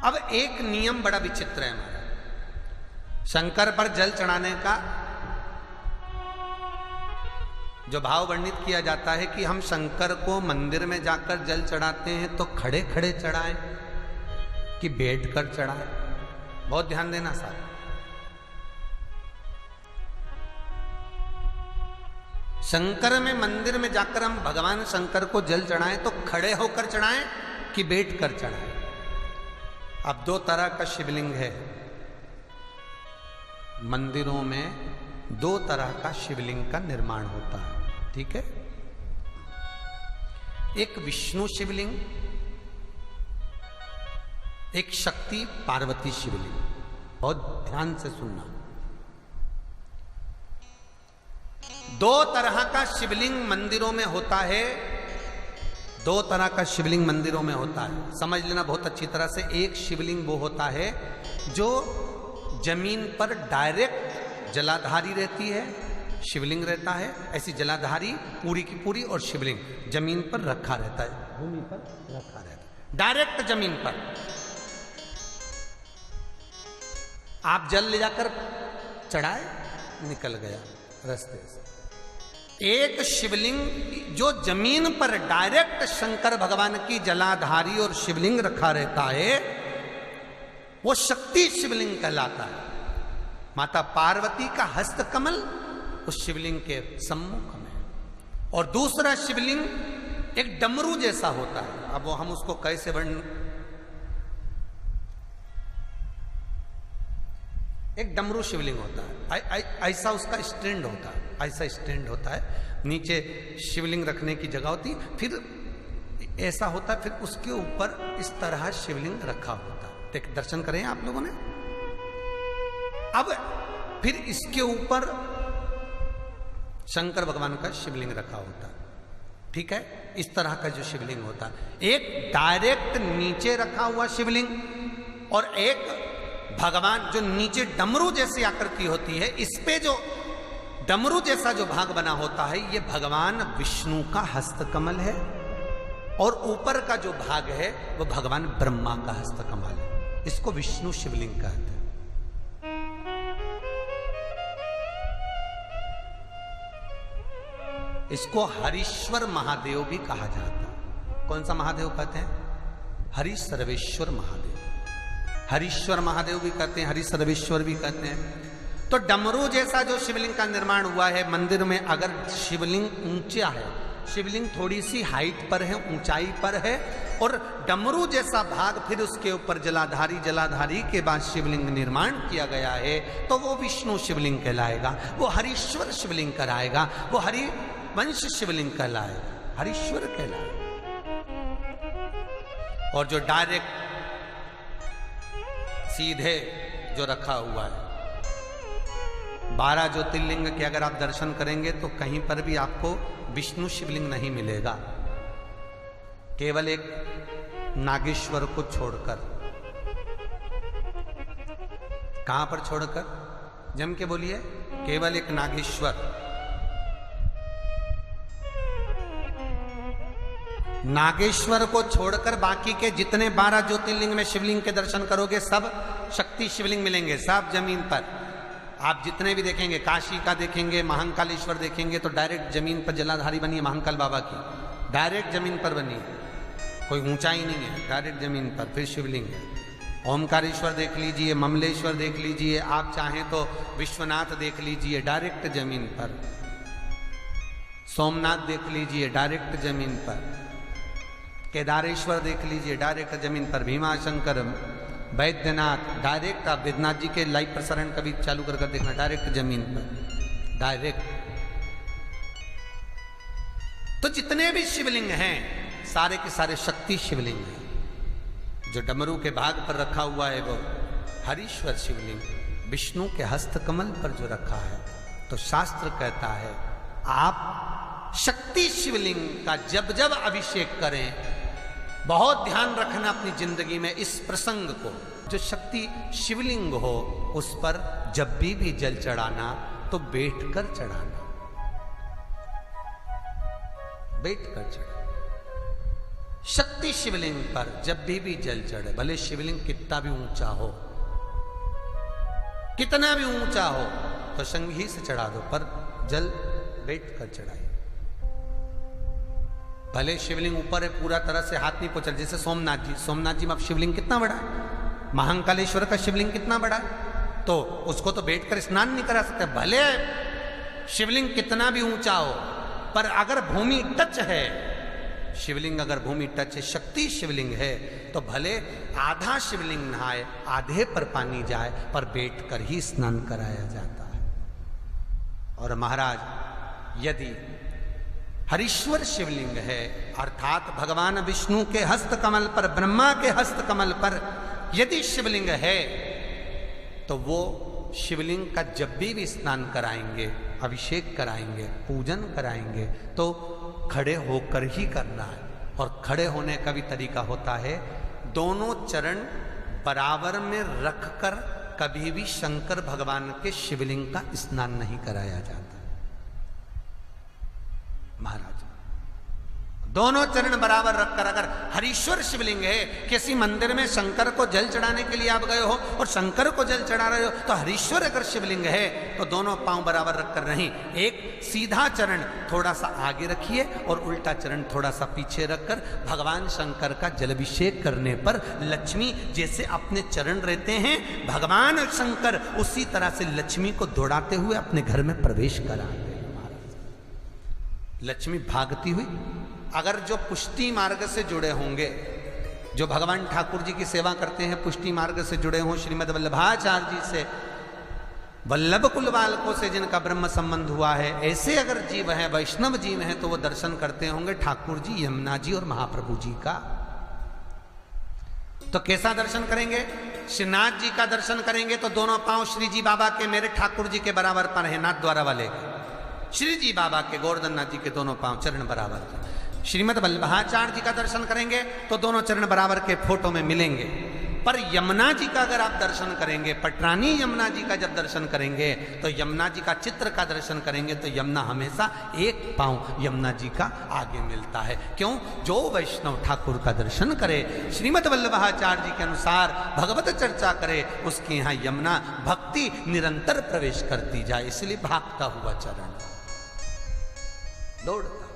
अब एक नियम बड़ा विचित्र है हमारा, शंकर पर जल चढ़ाने का जो भाव वर्णित किया जाता है कि हम शंकर को मंदिर में जाकर जल चढ़ाते हैं तो खड़े खड़े चढ़ाएं कि बैठकर चढ़ाएं। बहुत ध्यान देना साहब। शंकर में मंदिर में जाकर हम भगवान शंकर को जल चढ़ाएं तो खड़े होकर चढ़ाएं कि बैठकर चढ़ाएं। अब दो तरह का शिवलिंग है मंदिरों में, दो तरह का शिवलिंग का निर्माण होता है, ठीक है। एक विष्णु शिवलिंग, एक शक्ति पार्वती शिवलिंग। बहुत ध्यान से सुनना। दो तरह का शिवलिंग मंदिरों में होता है, दो तरह का शिवलिंग मंदिरों में होता है, समझ लेना बहुत अच्छी तरह से। एक शिवलिंग वो होता है जो जमीन पर डायरेक्ट जलाधारी रहती है, शिवलिंग रहता है, ऐसी जलाधारी पूरी की पूरी, और शिवलिंग जमीन पर रखा रहता है, भूमि पर रखा रहता है, डायरेक्ट जमीन पर। आप जल ले जाकर चढ़ाए, निकल गया रास्ते से। एक शिवलिंग जो जमीन पर डायरेक्ट शंकर भगवान की जलाधारी और शिवलिंग रखा रहता है, वो शक्ति शिवलिंग कहलाता है। माता पार्वती का हस्तकमल उस शिवलिंग के सम्मुख में। और दूसरा शिवलिंग एक डमरू जैसा होता है। अब वो हम उसको कैसे वर्णन, एक डमरू शिवलिंग होता है, ऐसा उसका स्टैंड होता है, ऐसा स्टैंड होता है, नीचे शिवलिंग रखने की जगह होती, फिर ऐसा होता है, फिर उसके ऊपर इस तरह शिवलिंग रखा होता है। देख, दर्शन करें आप लोगों ने। अब फिर इसके ऊपर शंकर भगवान का शिवलिंग रखा होता है, ठीक है। इस तरह का जो शिवलिंग होता है, एक डायरेक्ट नीचे रखा हुआ शिवलिंग, और एक भगवान जो नीचे डमरू जैसी आकृति होती है, इस पे जो डमरू जैसा जो भाग बना होता है, ये भगवान विष्णु का हस्तकमल है, और ऊपर का जो भाग है वो भगवान ब्रह्मा का हस्तकमल है। इसको विष्णु शिवलिंग कहते हैं। इसको हरीश्वर महादेव भी कहा जाता है। कौन सा महादेव कहते हैं? हरि सर्वेश्वर महादेव। हरीश्वर महादेव भी कहते हैं, हरि सर्वेश्वर भी कहते हैं। तो डमरू जैसा जो शिवलिंग का निर्माण हुआ है मंदिर में, अगर शिवलिंग ऊंचा है, शिवलिंग थोड़ी सी हाइट पर है, ऊंचाई पर है, और डमरू जैसा भाग फिर उसके ऊपर जलाधारी के बाद शिवलिंग निर्माण किया गया है, तो वो विष्णु शिवलिंग कहलाएगा, वो हरीश्वर शिवलिंग कहलाएगा, वो हरिवंश शिवलिंग कहलाएगा, हरीश्वर कहलाएगा। और जो डायरेक्ट सीधे जो रखा हुआ है, 12 ज्योतिर्लिंग के अगर आप दर्शन करेंगे तो कहीं पर भी आपको विष्णु शिवलिंग नहीं मिलेगा, केवल एक नागेश्वर को छोड़कर। कहां पर छोड़कर? जम के बोलिए। केवल एक नागेश्वर। नागेश्वर को छोड़कर बाकी के जितने 12 ज्योतिर्लिंग में शिवलिंग के दर्शन करोगे, सब शक्ति शिवलिंग मिलेंगे, सब जमीन पर। आप जितने भी देखेंगे, काशी का देखेंगे, महाकालेश्वर देखेंगे, तो डायरेक्ट जमीन पर जलाधारी बनी है महाकाल बाबा की, डायरेक्ट जमीन पर बनी है, कोई ऊंचाई नहीं है, डायरेक्ट जमीन पर फिर शिवलिंग है। ओमकारेश्वर देख लीजिए, ममलेश्वर देख लीजिए, आप चाहें तो विश्वनाथ देख लीजिए, डायरेक्ट जमीन पर। सोमनाथ देख लीजिए, डायरेक्ट जमीन पर। केदारेश्वर देख लीजिए, डायरेक्ट जमीन पर। भीमाशंकर, वैद्यनाथ, डायरेक्ट। आप वेदनाथ जी के लाइव प्रसारण कभी चालू कर देखना, डायरेक्ट जमीन पर, डायरेक्ट। तो जितने भी शिवलिंग हैं सारे के सारे शक्ति शिवलिंग हैं। जो डमरू के भाग पर रखा हुआ है वो हरीश्वर शिवलिंग, विष्णु के हस्तकमल पर जो रखा है, तो शास्त्र कहता है आप शक्ति शिवलिंग का जब जब अभिषेक करें, बहुत ध्यान रखना अपनी जिंदगी में इस प्रसंग को, जो शक्ति शिवलिंग हो उस पर जब भी जल चढ़ाना तो बैठकर चढ़ाना, बैठकर चढ़ाना। शक्ति शिवलिंग पर जब भी जल चढ़े, भले शिवलिंग कितना भी ऊंचा हो, कितना भी ऊंचा हो, तो संगी से चढ़ा दो, पर जल बैठ कर चढ़ाइए। भले शिवलिंग ऊपर है, पूरा तरह से हाथ नहीं पहुंचा, जैसे सोमनाथ जी में अब शिवलिंग कितना बड़ा है, महाकालेश्वर का शिवलिंग कितना बड़ा है, तो उसको तो बैठकर स्नान नहीं करा सकते। भले शिवलिंग कितना भी ऊंचा हो, पर अगर भूमि टच है, शिवलिंग अगर भूमि टच है, शक्ति शिवलिंग है, तो भले आधा शिवलिंग नहाए, आधे पर पानी जाए, पर बैठकर ही स्नान कराया जाता है। और महाराज यदि हरीश्वर शिवलिंग है, अर्थात भगवान विष्णु के हस्त कमल पर, ब्रह्मा के हस्त कमल पर यदि शिवलिंग है, तो वो शिवलिंग का जब भी स्नान कराएंगे, अभिषेक कराएंगे, पूजन कराएंगे, तो खड़े होकर ही करना है। और खड़े होने का भी तरीका होता है, दोनों चरण बराबर में रखकर कभी भी शंकर भगवान के शिवलिंग का स्नान नहीं कराया जाता। महाराज दोनों चरण बराबर रखकर, अगर हरीश्वर शिवलिंग है, किसी मंदिर में शंकर को जल चढ़ाने के लिए आप गए हो और शंकर को जल चढ़ा रहे हो, तो हरीश्वर अगर शिवलिंग है तो दोनों पांव बराबर रखकर नहीं, एक सीधा चरण थोड़ा सा आगे रखिए और उल्टा चरण थोड़ा सा पीछे रखकर भगवान शंकर का जलाभिषेक करने पर लक्ष्मी जैसे अपने चरण रहते हैं, भगवान शंकर उसी तरह से लक्ष्मी को दौड़ाते हुए अपने घर में प्रवेश कराते हैं। महाराज लक्ष्मी भागती हुई, अगर जो पुष्टि मार्ग से जुड़े होंगे, जो भगवान ठाकुर जी की सेवा करते हैं, पुष्टि मार्ग से जुड़े हों, श्रीमद् वल्लभाचार्य जी से, वल्लभ कुल बालकों से जिनका ब्रह्म संबंध हुआ है, ऐसे अगर जीव हैं, वैष्णव जीव हैं, तो वो दर्शन करते होंगे ठाकुर जी, यमुना जी और महाप्रभु जी का। तो कैसा दर्शन करेंगे? श्रीनाथ जी का दर्शन करेंगे तो दोनों पांव श्री जी बाबा के, मेरे ठाकुर जी के बराबर पर है, नाथ द्वारा वाले श्री जी बाबा के, गोवर्धन नाथ जी के दोनों पांव चरण बराबर। श्रीमद् वल्लभाचार्य जी का दर्शन करेंगे तो दोनों चरण बराबर के फोटो में मिलेंगे। पर यमुना जी का अगर आप दर्शन करेंगे, पटरानी यमुना जी का जब दर्शन करेंगे, तो यमुना जी का चित्र का दर्शन करेंगे, तो यमुना हमेशा एक पांव यमुना जी का आगे मिलता है। क्यों? जो वैष्णव ठाकुर का दर्शन करे, श्रीमद् वल्लभाचार्य जी के अनुसार भगवत चर्चा करे, उसके यहाँ यमुना भक्ति निरंतर प्रवेश करती जाए, इसलिए भागता हुआ चरण दौड़ता।